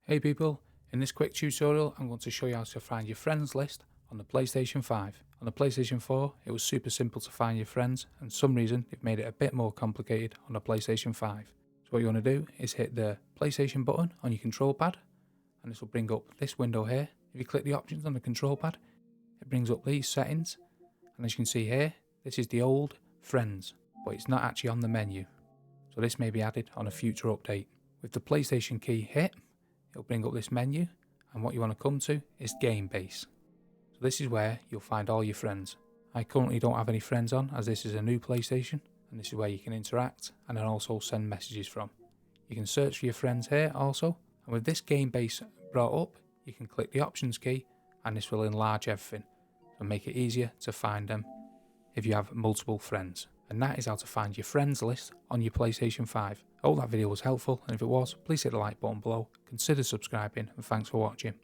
Hey people, in this quick tutorial I'm going to show you how to find your friends list on the PlayStation 5. On the PlayStation 4 it was super simple to find your friends, and for some reason they've made it a bit more complicated on the PlayStation 5. So what you want to do is hit the PlayStation button on your control pad, and this will bring up this window here. If you click the options on the control pad, it brings up these settings, and as you can see here, this is the old friends, but it's not actually on the menu. So this may be added on a future update. With the PlayStation key hit, it'll bring up this menu, and what you want to come to is Game Base. So this is where you'll find all your friends. I currently don't have any friends on, as this is a new PlayStation, and this is where you can interact and then also send messages from. You can search for your friends here also, and with this Game Base brought up, you can click the options key and this will enlarge everything and make it easier to find them if you have multiple friends. And that is how to find your friends list on your PlayStation 5. I hope that video was helpful, and if it was, please hit the like button below, consider subscribing, and thanks for watching.